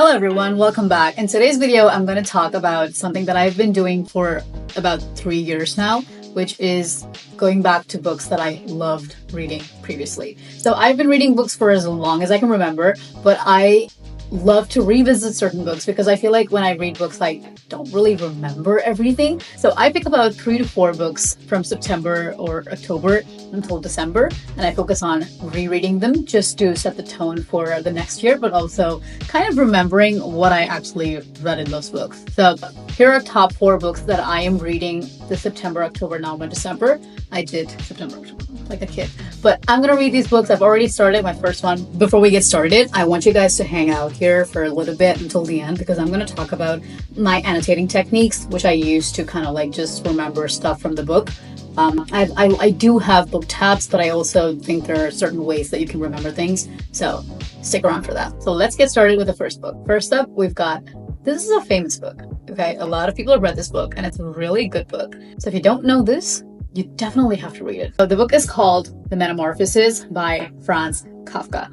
Hello everyone, welcome back. In today's video, I'm going to talk about something that I've been doing for about 3 years now, which is going back to books that I loved reading previously. So I've been reading books for as long as I can remember, but I love to revisit certain books because I feel like when I read books, I don't really remember everything. So I pick about 3 to 4 books from September or October until December, and I focus on rereading them just to set the tone for the next year, but also kind of remembering what I actually read in those books. So here are top 4 books that I am reading this September, October, November, December. I did September, October, like a kid. But I'm going to read these books. I've already started my first one. Before we get started, I want you guys to hang out here for a little bit until the end because I'm going to talk about my annotating techniques, which I use to kind of like just remember stuff from the book. I do have book tabs, but I also think there are certain ways that you can remember things. So stick around for that. So let's get started with the first book. First up, we've got, this is a famous book. Okay, a lot of people have read this book and it's a really good book. So if you don't know this, you definitely have to read it. So the book is called The Metamorphoses by Franz Kafka.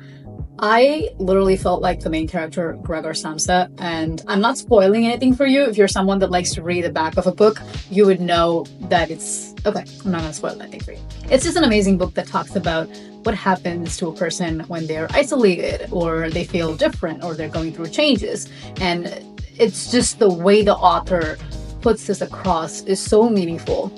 I literally felt like the main character, Gregor Samsa, and I'm not spoiling anything for you. If you're someone that likes to read the back of a book, you would know that it's, okay, I'm not gonna spoil anything for you. It's just an amazing book that talks about what happens to a person when they're isolated or they feel different or they're going through changes. And it's just the way the author puts this across is so meaningful.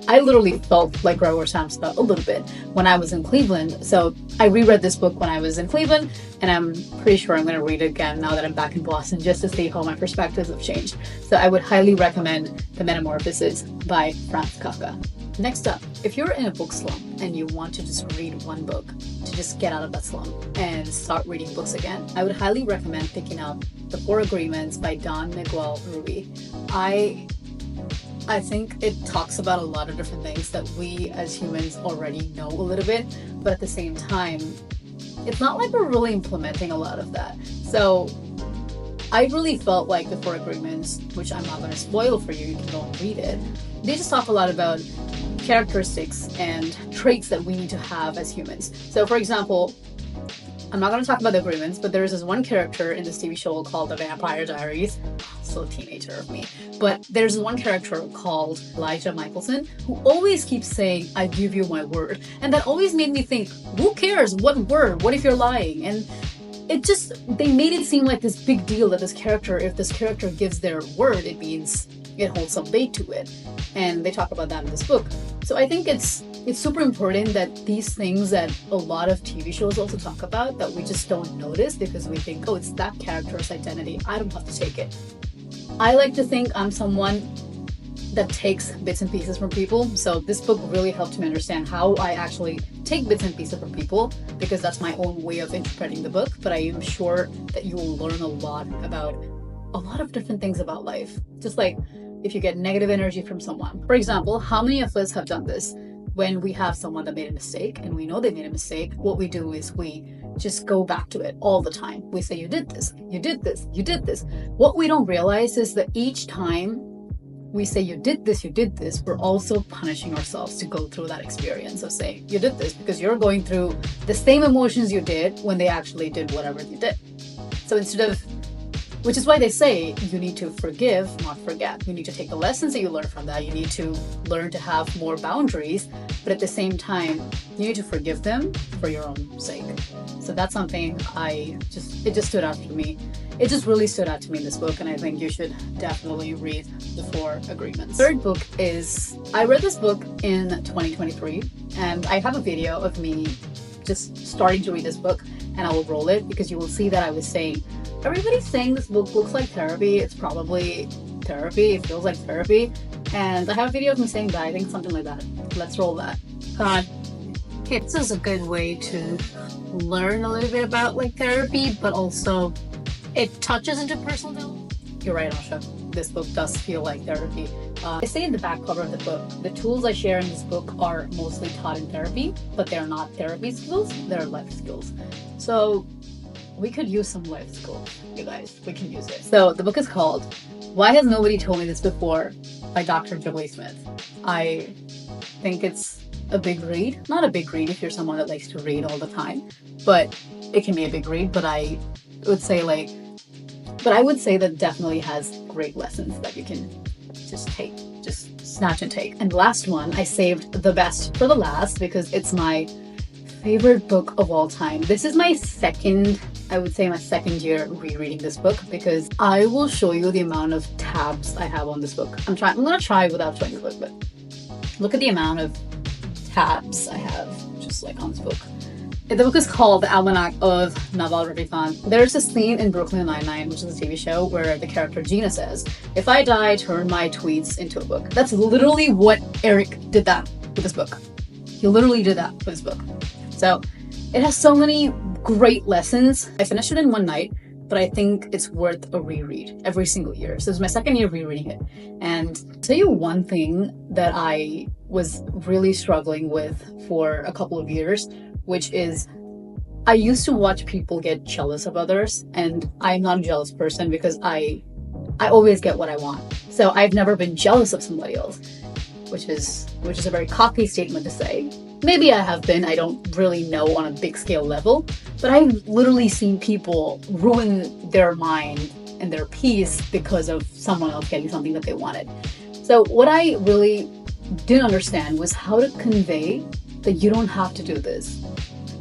I literally felt like Gregor Samsa a little bit when I was in Cleveland. So I reread this book when I was in Cleveland, and I'm pretty sure I'm going to read it again now that I'm back in Boston just to see how my perspectives have changed. So I would highly recommend The Metamorphoses by Franz Kafka. Next up, if you're in a book slump and you want to just read one book to just get out of that slump and start reading books again, I would highly recommend picking up The Four Agreements by Don Miguel Ruiz. I think it talks about a lot of different things that we as humans already know a little bit, but at the same time, it's not like we're really implementing a lot of that. So I really felt like The Four Agreements, which I'm not going to spoil for you, you can go and read it. They just talk a lot about characteristics and traits that we need to have as humans. So for example, I'm not going to talk about the agreements, but there's this one character in this TV show called The Vampire Diaries. Still a teenager of me. But there's one character called Elijah Michelson who always keeps saying, I give you my word. And that always made me think, who cares? What word? What if you're lying? And they made it seem like this big deal that if this character gives their word, it means it holds some weight to it. And they talk about that in this book. So I think it's super important that these things that a lot of TV shows also talk about that we just don't notice because we think, oh, it's that character's identity. I don't have to take it. I like to think I'm someone that takes bits and pieces from people. So this book really helped me understand how I actually take bits and pieces from people because that's my own way of interpreting the book. But I am sure that you will learn a lot about a lot of different things about life. Just like if you get negative energy from someone. For example, how many of us have done this? When we have someone that made a mistake and we know they made a mistake, what we do is we just go back to it all the time. We say, you did this, you did this, you did this. What we don't realize is that each time we say you did this, we're also punishing ourselves to go through that experience of saying you did this because you're going through the same emotions you did when they actually did whatever you did. So which is why they say you need to forgive, not forget. You need to take the lessons that you learn from that. You need to learn to have more boundaries, but at the same time, you need to forgive them for your own sake. So that's something it just stood out to me. It just really stood out to me in this book, and I think you should definitely read The Four Agreements. Third book is, I read this book in 2023, and I have a video of me just starting to read this book, and I will roll it because you will see that I was saying, everybody's saying this book looks like therapy. It's probably therapy. It feels like therapy. And I have a video of me saying that. I think something like that. Let's roll that. Okay, this is a good way to learn a little bit about like therapy, but also it touches into personal development. You're right, Asha. This book does feel like therapy. I say in the back cover of the book, the tools I share in this book are mostly taught in therapy, but they're not therapy skills. They're life skills. So we could use some life skills, you guys. We can use it. So the book is called Why Has Nobody Told Me This Before by Dr. Julie Smith. I think it's a big read. Not a big read if you're someone that likes to read all the time, but it can be a big read. But I would say like But I would say that definitely has great lessons that you can just take, just snatch and take. And the last one, I saved the best for the last because it's my favorite book of all time. This is my second, I would say my second year rereading this book because I will show you the amount of tabs I have on this book. I'm gonna try without showing the book, but look at the amount of tabs I have just like on this book. The book is called The Almanac of Naval Ravikant. There's a scene in Brooklyn Nine-Nine, which is a TV show, where the character Gina says, "If I die, turn my tweets into a book." That's literally what Eric did that with this book. He literally did that with this book. So it has so many great lessons. I finished it in one night, but I think it's worth a reread every single year. So it's my second year rereading it. And I'll tell you one thing that I was really struggling with for a couple of years, which is I used to watch people get jealous of others, and I'm not a jealous person because I always get what I want. So I've never been jealous of somebody else, which is a very cocky statement to say. Maybe I have been, I don't really know on a big scale level, but I've literally seen people ruin their mind and their peace because of someone else getting something that they wanted. So what I really didn't understand was how to convey that you don't have to do this.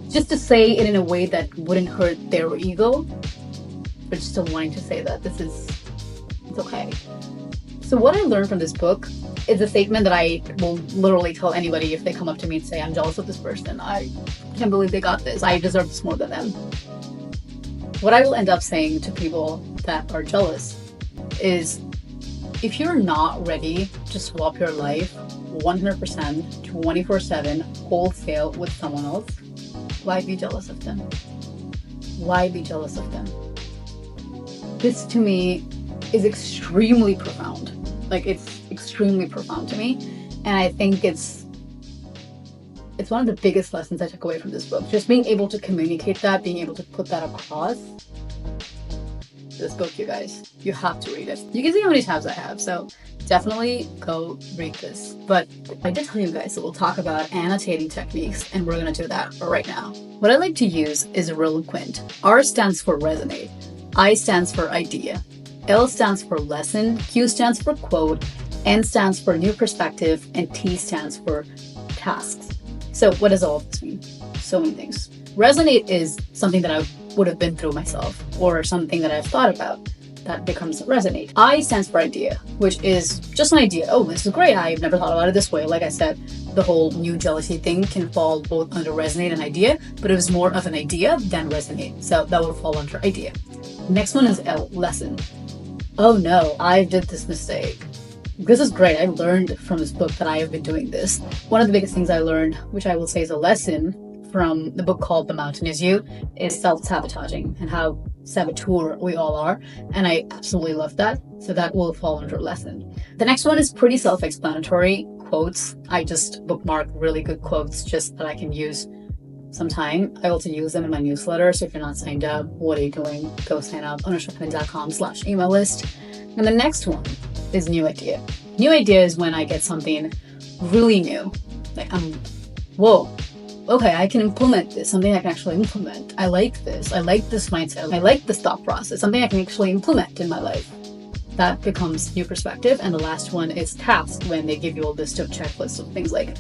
Just to say it in a way that wouldn't hurt their ego, but still wanting to say that it's okay. So what I learned from this book is a statement that I will literally tell anybody if they come up to me and say, "I'm jealous of this person. I can't believe they got this. I deserve this more than them." What I will end up saying to people that are jealous is, if you're not ready to swap your life 100%, 24/7, wholesale with someone else, why be jealous of them? Why be jealous of them? This to me is extremely profound. Like, it's extremely profound to me. And I think it's one of the biggest lessons I took away from this book. Just being able to communicate that, being able to put that across. This book, you guys, you have to read it. You can see how many tabs I have, so definitely go read this. But I did tell you guys that we'll talk about annotating techniques, and we're gonna do that right now. What I like to use is ReLuquent. R stands for resonate, I stands for idea, L stands for lesson, Q stands for quote, N stands for new perspective, and T stands for tasks. So what does all of this mean? So many things. Resonate is something that I would have been through myself, or something that I've thought about. That becomes resonate. I stands for idea, which is just an idea. Oh, this is great. I've never thought about it this way. Like I said, the whole new jealousy thing can fall both under resonate and idea, but it was more of an idea than resonate. So that would fall under idea. Next one is L, lesson. Oh no, I did this mistake. This is great. I learned from this book that I have been doing this. One of the biggest things I learned, which I will say is a lesson from the book called The Mountain Is You, is self-sabotaging and how saboteur we all are. And I absolutely love that. So that will fall under lesson. The next one is pretty self-explanatory, quotes. I just bookmark really good quotes just that I can use sometime. I also use them in my newsletter. So if you're not signed up, what are you doing? Go sign up on annotating.com/email list. And the next one is new idea. New idea is when I get something really new. Like, whoa, okay, I can implement this, something I can actually implement. I like this. I like this mindset. I like this thought process, something I can actually implement in my life. That becomes new perspective. And the last one is task, when they give you a list of checklists of things like,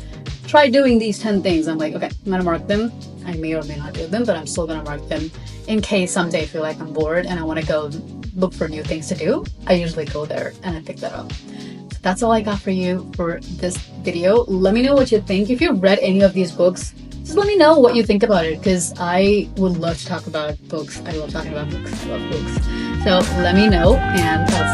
try doing these 10 things. I'm like, okay, I'm gonna mark them. I may or may not do them, but I'm still gonna mark them in case someday I feel like I'm bored and I wanna go look for new things to do. I usually go there and I pick that up. So that's all I got for you for this video. Let me know what you think. If you've read any of these books, just let me know what you think about it, because I would love to talk about books. I love talking about books. I love books. So let me know, and I'll